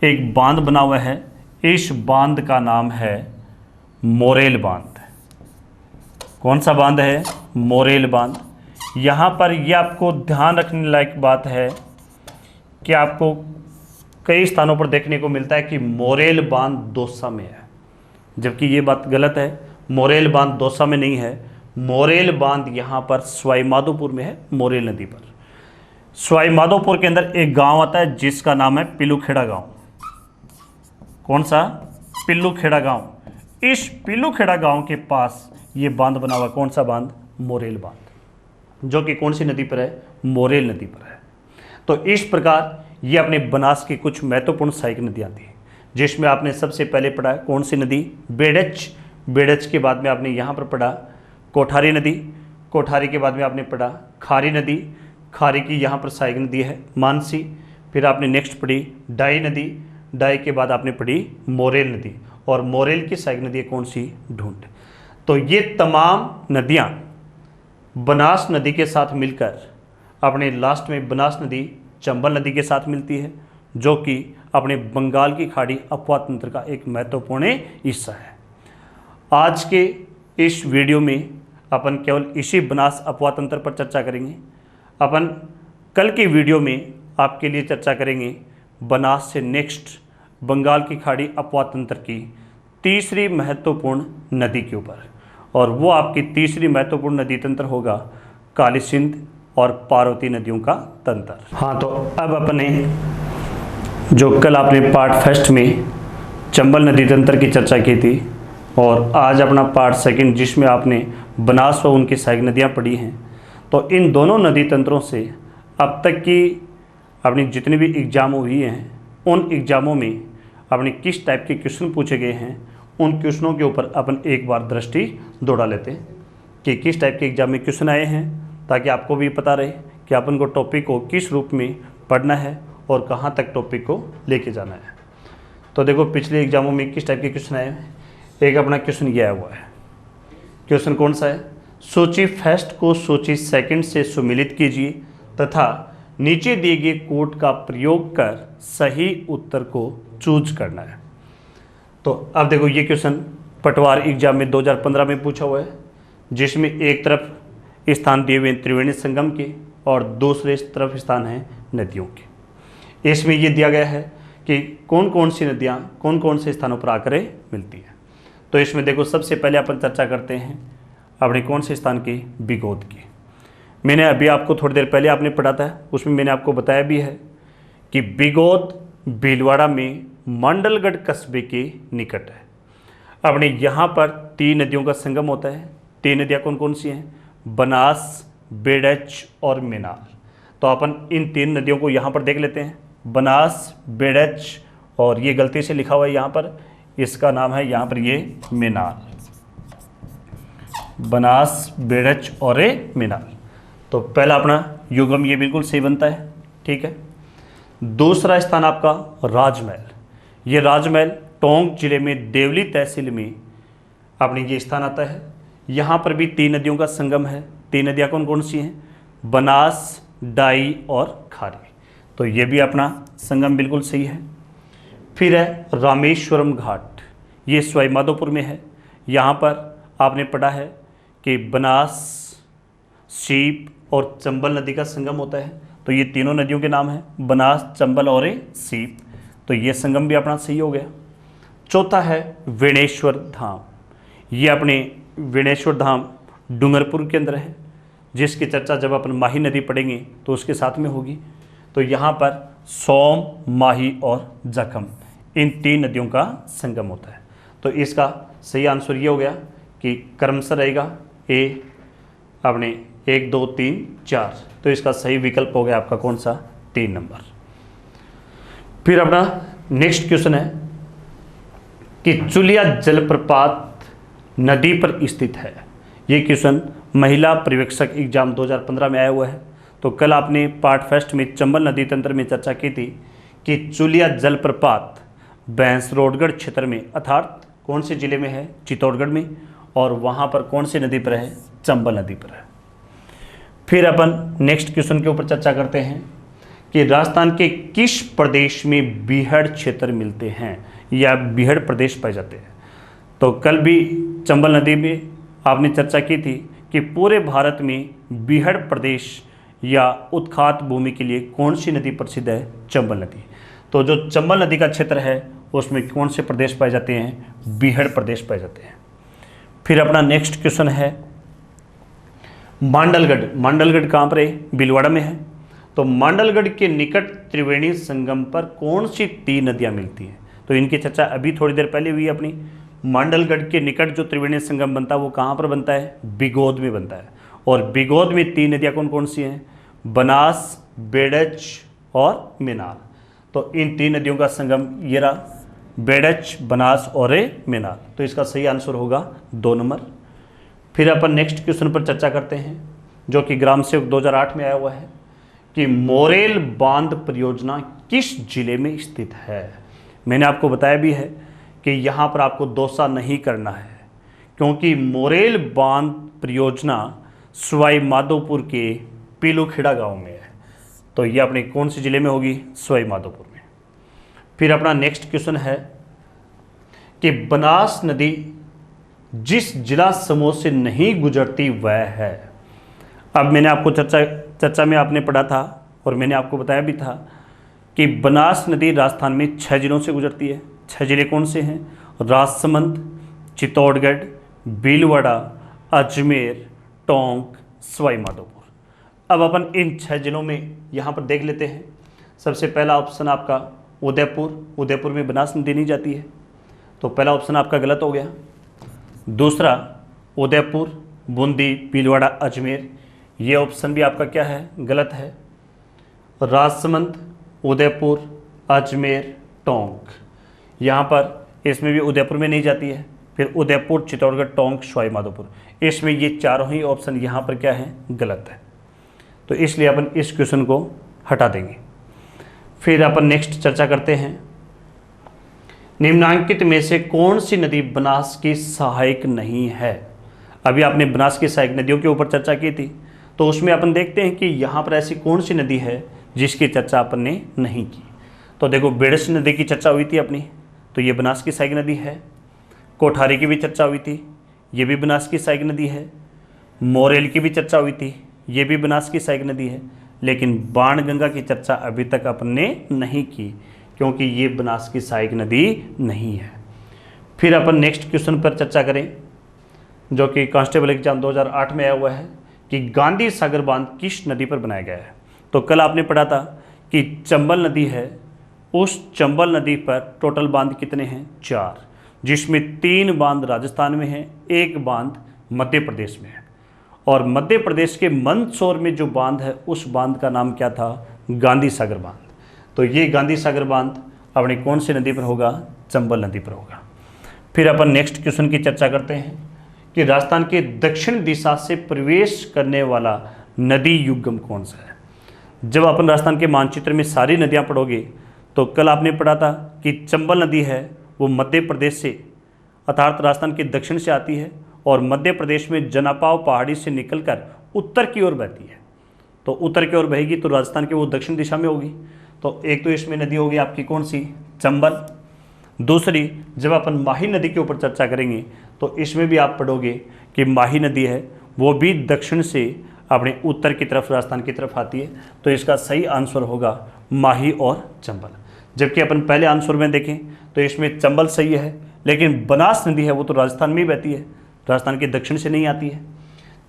एक बांध बना हुआ है। इस बांध का नाम है मोरेल बांध। कौन सा बांध है? मोरेल बांध। यहाँ पर यह आपको ध्यान रखने लायक बात है कि आपको कई स्थानों पर देखने को मिलता है कि मोरेल बांध दौसा में है, जबकि ये बात गलत है। मोरेल बांध दौसा में नहीं है, मोरेल बांध यहाँ पर सवाई माधोपुर में है, मोरेल नदी पर। सवाई माधोपुर के अंदर एक गांव आता है जिसका नाम है पिल्लूखेड़ा गांव। कौन सा? पिल्लूखेड़ा गांव। इस पिल्लूखेड़ा गांव के पास ये बांध बना हुआ। कौन सा बांध? मोरेल बांध, जो कि कौन सी नदी पर है? मोरेल नदी पर है। तो इस प्रकार ये अपने बनास की कुछ महत्वपूर्ण सहायक नदियाँ थी, जिसमें आपने सबसे पहले पढ़ा कौन सी नदी? बेड़च। बेड़च के बाद में आपने यहाँ पर पढ़ा कोठारी नदी। कोठारी के बाद में आपने पढ़ा खारी नदी। खारी की यहाँ पर सहायक नदी है मानसी। फिर आपने नेक्स्ट पढ़ी डाई नदी। डाई के बाद आपने पढ़ी मोरेल नदी, और मोरेल की सहायक नदी कौन सी, ढूंढ। तो ये तमाम नदियाँ बनास नदी के साथ मिलकर अपने लास्ट में बनास नदी चंबल नदी के साथ मिलती है, जो कि अपने बंगाल की खाड़ी अपवाह तंत्र का एक महत्वपूर्ण हिस्सा है। आज के इस वीडियो में अपन केवल इसी बनास अपवाह तंत्र पर चर्चा करेंगे। अपन कल की वीडियो में आपके लिए चर्चा करेंगे बनास से नेक्स्ट बंगाल की खाड़ी अपवाह तंत्र की तीसरी महत्वपूर्ण नदी के ऊपर, और वो आपकी तीसरी महत्वपूर्ण नदी तंत्र होगा काली सिंध और पार्वती नदियों का तंत्र। हाँ, तो अब अपने जो कल आपने पार्ट फर्स्ट में चंबल नदी तंत्र की चर्चा की थी, और आज अपना पार्ट सेकंड जिसमें आपने बनास व उनकी सहायक नदियाँ पढ़ी हैं, तो इन दोनों नदी तंत्रों से अब तक की अपनी जितनी भी एग्ज़ाम हुई हैं, उन एग्ज़ामों में अपने किस टाइप के क्वेश्चन पूछे गए हैं, उन क्वेश्चनों के ऊपर अपन एक बार दृष्टि दौड़ा लेते हैं कि किस टाइप के एग्ज़ाम में क्वेश्चन आए हैं, ताकि आपको भी पता रहे कि अपन को टॉपिक को किस रूप में पढ़ना है और कहाँ तक टॉपिक को लेके जाना है। तो देखो पिछले एग्जामों में किस टाइप के क्वेश्चन आए हैं। एक अपना क्वेश्चन ये आया हुआ है, क्वेश्चन कौन सा है, सूची फर्स्ट को सूची सेकंड से सुमेलित कीजिए तथा नीचे दिए गए कोड का प्रयोग कर सही उत्तर को चूज करना है। तो अब देखो ये क्वेश्चन पटवार एग्जाम में 2015 में पूछा हुआ है, जिसमें एक तरफ स्थान दिए हुए त्रिवेणी संगम के और दूसरे तरफ स्थान है नदियों के। इसमें ये दिया गया है कि कौन कौन सी नदियाँ कौन कौन से स्थानों पर आकर मिलती हैं। तो इसमें देखो सबसे पहले अपन चर्चा करते हैं अपने कौन से स्थान की, बिगोद की। मैंने अभी आपको थोड़ी देर पहले आपने पढ़ा था, उसमें मैंने आपको बताया भी है कि बिगोद भीलवाड़ा में मंडलगढ़ कस्बे के निकट है। अपने यहाँ पर तीन नदियों का संगम होता है। तीन नदियाँ कौन कौन सी हैं, बनास, बेड़च और मेनाल। तो अपन इन तीन नदियों को यहाँ पर देख लेते हैं, बनास, बेड़च और ये गलती से लिखा हुआ है यहाँ पर, इसका नाम है यहाँ पर ये मेनाल। बनास, बेड़च और मेनाल। तो पहला अपना युगम ये बिल्कुल सही बनता है, ठीक है। दूसरा स्थान आपका राजमहल। ये राजमहल टोंक जिले में देवली तहसील में अपनी ये स्थान आता है। यहाँ पर भी तीन नदियों का संगम है। तीन नदियाँ कौन कौन सी हैं, बनास, डाई और खारी। तो ये भी अपना संगम बिल्कुल सही है। फिर है रामेश्वरम घाट, ये सवाई माधोपुर में है। यहाँ पर आपने पढ़ा है कि बनास, सीप और चंबल नदी का संगम होता है। तो ये तीनों नदियों के नाम हैं, बनास, चंबल और सीप। तो ये संगम भी अपना सही हो गया। चौथा है वेणेश्वर धाम। ये अपने वेणेश्वर धाम डूंगरपुर के अंदर है, जिसकी चर्चा जब अपन माही नदी पढ़ेंगे तो उसके साथ में होगी। तो यहाँ पर सोम, माही और जखम इन तीन नदियों का संगम होता है। तो इसका सही आंसर ये हो गया कि क्रमशः रहेगा ए अपने 1, 2, 3, 4। तो इसका सही विकल्प हो गया आपका कौन सा, 3 नंबर। फिर अपना नेक्स्ट क्वेश्चन है कि चुलिया जलप्रपात नदी पर स्थित है। ये क्वेश्चन महिला पर्यवेक्षक एग्जाम 2015 में आया हुआ है। तो कल आपने पार्ट फर्स्ट में चंबल नदी तंत्र में चर्चा की थी कि चुलिया जलप्रपात भैंसरोडगढ़ क्षेत्र में अर्थात कौन से जिले में है, चित्तौड़गढ़ में, और वहाँ पर कौन सी नदी पर है, चंबल नदी पर है। फिर अपन नेक्स्ट क्वेश्चन के ऊपर चर्चा करते हैं कि राजस्थान के किस प्रदेश में बीहड़ क्षेत्र मिलते हैं या बीहड़ प्रदेश पाए जाते हैं। तो कल भी चंबल नदी में आपने चर्चा की थी कि पूरे भारत में बीहड़ प्रदेश या उत्खात भूमि के लिए कौन सी नदी प्रसिद्ध है, चंबल नदी। तो जो चंबल नदी का क्षेत्र है उसमें कौन से प्रदेश पाए जाते हैं, बीहड़ प्रदेश पाए जाते हैं। फिर अपना नेक्स्ट क्वेश्चन है मांडलगढ़। मांडलगढ़ कहाँ पर है, भीलवाड़ा में है। तो मांडलगढ़ के निकट त्रिवेणी संगम पर कौन सी तीन नदियाँ मिलती हैं। तो इनकी चर्चा अभी थोड़ी देर पहले हुई अपनी। मांडलगढ़ के निकट जो त्रिवेणी संगम बनता है वो कहाँ पर बनता है, बिगोद में बनता है। और बिगोद में तीन नदियाँ कौन कौन सी हैं, बनास, बेड़च और मेनाल। तो इन तीन नदियों का संगम ये रहा, बेड़च, बनास और मेनाल। तो इसका सही आंसर होगा 2 नंबर। फिर अपन नेक्स्ट क्वेश्चन पर चर्चा करते हैं जो कि ग्राम सेवक 2008 में आया हुआ है कि मोरेल बांध परियोजना किस जिले में स्थित है। मैंने आपको बताया भी है कि यहाँ पर आपको दोसा नहीं करना है, क्योंकि मोरेल बांध परियोजना सवाई माधोपुर के पीलूखेड़ा गांव में है। तो ये अपने कौन से ज़िले में होगी? सवाई माधोपुर में। फिर अपना नेक्स्ट क्वेश्चन है कि बनास नदी जिस जिला समूह से नहीं गुजरती वह है। अब मैंने आपको चर्चा में आपने पढ़ा था और मैंने आपको बताया भी था कि बनास नदी राजस्थान में 6 जिलों से गुजरती है। 6 जिले कौन से हैं? राजसमंद, चित्तौड़गढ़, भीलवाड़ा, अजमेर, टोंक, सवाई माधोपुर। अब अपन इन 6 जिलों में यहाँ पर देख लेते हैं। सबसे पहला ऑप्शन आपका उदयपुर। उदयपुर में बनास नदी नहीं जाती है, तो पहला ऑप्शन आपका गलत हो गया। दूसरा उदयपुर, बूंदी, भीलवाड़ा, अजमेर, ये ऑप्शन भी आपका क्या है? गलत है। राजसमंद, उदयपुर, अजमेर, टोंक, यहाँ पर इसमें भी उदयपुर में नहीं जाती है। फिर उदयपुर, चित्तौड़गढ़, टोंक, सवाई माधोपुर, इसमें ये चारों ही ऑप्शन यहाँ पर क्या है? गलत है। तो इसलिए अपन इस क्वेश्चन को हटा देंगे। फिर अपन नेक्स्ट चर्चा करते हैं, निम्नांकित में से कौन सी नदी बनास की सहायक नहीं है? अभी आपने बनास की सहायक नदियों के ऊपर चर्चा की थी, तो उसमें अपन देखते हैं कि यहाँ पर ऐसी कौन सी नदी है जिसकी चर्चा अपन ने नहीं की। तो देखो, बेड़स नदी की चर्चा हुई थी अपनी, तो ये बनास की सहायक नदी है। कोठारी की भी चर्चा हुई थी, ये भी बनास की सहायक नदी है। मोरेल की भी चर्चा हुई थी, ये भी बनास की सहायक नदी है। लेकिन बाणगंगा की चर्चा अभी तक अपन ने नहीं की, क्योंकि ये बनास की सहायक नदी नहीं है। फिर अपन नेक्स्ट क्वेश्चन पर चर्चा करें, जो कि कांस्टेबल एग्जाम 2008 में आया हुआ है कि गांधी सागर बांध किस नदी पर बनाया गया है। तो कल आपने पढ़ा था कि चंबल नदी है, उस चंबल नदी पर टोटल बांध कितने हैं? 4, जिसमें 3 बांध राजस्थान में हैं, 1 बांध मध्य प्रदेश में है। और मध्य प्रदेश के मंदसौर में जो बांध है, उस बांध का नाम क्या था? गांधी सागर बांध। तो ये गांधी सागर बांध अपनी कौन सी नदी पर होगा? चंबल नदी पर होगा। फिर अपन नेक्स्ट क्वेश्चन की चर्चा करते हैं कि राजस्थान के दक्षिण दिशा से प्रवेश करने वाला नदी युग्म कौन सा है। जब अपन राजस्थान के मानचित्र में सारी नदियां पढ़ोगे, तो कल आपने पढ़ा था कि चंबल नदी है वो मध्य प्रदेश से, अर्थात राजस्थान के दक्षिण से आती है और मध्य प्रदेश में जनापाव पहाड़ी से निकलकर उत्तर की ओर बहती है। तो उत्तर की ओर बहेगी तो राजस्थान के वो दक्षिण दिशा में होगी। तो एक तो इसमें नदी होगी आपकी कौन सी? चंबल। दूसरी, जब अपन माही नदी के ऊपर चर्चा करेंगे तो इसमें भी आप पढ़ोगे कि माही नदी है वो भी दक्षिण से अपने उत्तर की तरफ राजस्थान की तरफ आती है। तो इसका सही आंसर होगा माही और चंबल। जबकि अपन पहले आंसर में देखें तो इसमें चंबल सही है, लेकिन बनास नदी है वो तो राजस्थान में ही बहती है, राजस्थान के दक्षिण से नहीं आती है।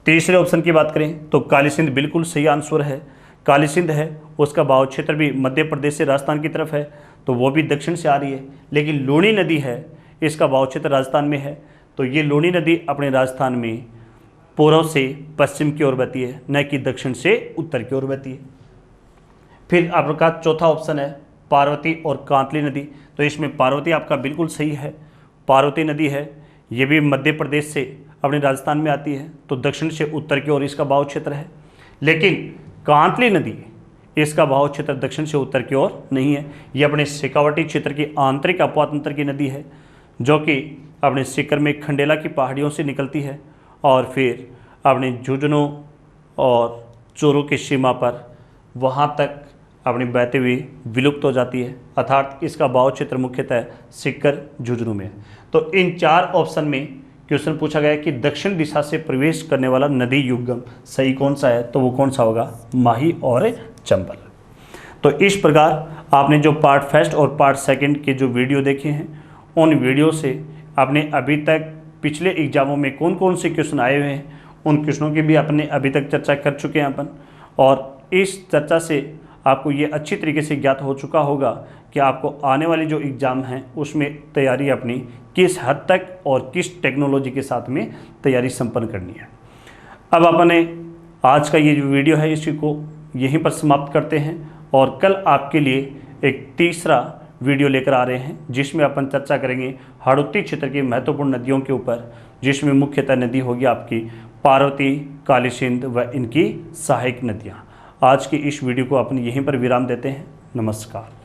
तीसरे ऑप्शन की बात करें तो काली सिंध बिल्कुल सही आंसर है। काली सिंध है उसका बहाव क्षेत्र भी मध्य प्रदेश से राजस्थान की तरफ है, तो वो भी दक्षिण से आ रही है। लेकिन लूणी नदी है, इसका बहाव क्षेत्र राजस्थान में है, तो ये लूणी नदी अपने राजस्थान में पूर्व से पश्चिम की ओर बहती है, न कि दक्षिण से उत्तर की ओर बहती है। फिर आपका चौथा ऑप्शन है पार्वती और कांतली नदी। तो इसमें पार्वती आपका बिल्कुल सही है, पार्वती नदी है ये भी मध्य प्रदेश से अपने राजस्थान में आती है, तो दक्षिण से उत्तर की ओर इसका बहाव क्षेत्र है। लेकिन कांतली नदी, इसका बहाव क्षेत्र दक्षिण से उत्तर की ओर नहीं है, ये अपने शेखावटी क्षेत्र की आंतरिक अपवातंत्र की नदी है, जो कि अपने सीकर में खंडेला की पहाड़ियों से निकलती है और फिर अपने झुंझुनू और चूरू की सीमा पर वहाँ तक अपनी बहते हुए विलुप्त हो जाती है, अर्थात इसका बहाव क्षेत्र मुख्यतः सीकर झुंझुनू में है। तो इन 4 ऑप्शन में क्वेश्चन पूछा गया कि दक्षिण दिशा से प्रवेश करने वाला नदी युग्म सही कौन सा है, तो वो कौन सा होगा? माही और चंबल। तो इस प्रकार आपने जो पार्ट फर्स्ट और पार्ट सेकंड के जो वीडियो देखे हैं, उन वीडियो से आपने अभी तक पिछले एग्जामों में कौन कौन से क्वेश्चन आए हुए हैं, उन क्वेश्चनों की भी आपने अभी तक चर्चा कर चुके हैं अपन। और इस चर्चा से आपको ये अच्छी तरीके से ज्ञात हो चुका होगा कि आपको आने वाली जो एग्ज़ाम हैं उसमें तैयारी अपनी किस हद तक और किस टेक्नोलॉजी के साथ में तैयारी संपन्न करनी है। अब अपने आज का ये जो वीडियो है इसी को यहीं पर समाप्त करते हैं और कल आपके लिए एक तीसरा वीडियो लेकर आ रहे हैं, जिसमें अपन चर्चा करेंगे हाड़ौती क्षेत्र की महत्वपूर्ण नदियों के ऊपर, जिसमें मुख्यतः नदी होगी आपकी पार्वती, काली सिंध व इनकी सहायक नदियाँ। आज की इस वीडियो को अपन यहीं पर विराम देते हैं। नमस्कार।